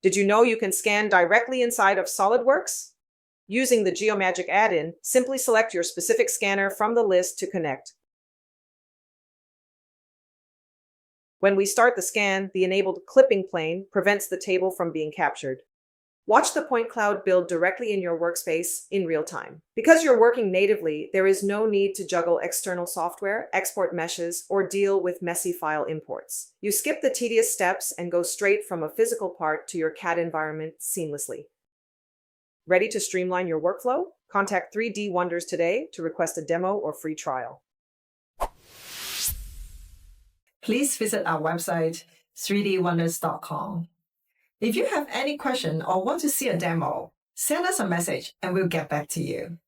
Did you know you can scan directly inside of SOLIDWORKS? Using the Geomagic add-in, simply select your specific scanner from the list to connect. When we start the scan, the enabled clipping plane prevents the table from being captured. Watch the point cloud build directly in your workspace in real time. Because you're working natively, there is no need to juggle external software, export meshes, or deal with messy file imports. You skip the tedious steps and go straight from a physical part to your CAD environment seamlessly. Ready to streamline your workflow? Contact 3D Wonders today to request a demo or free trial. Please visit our website, 3dwonders.com. If you have any question or want to see a demo, send us a message and we'll get back to you.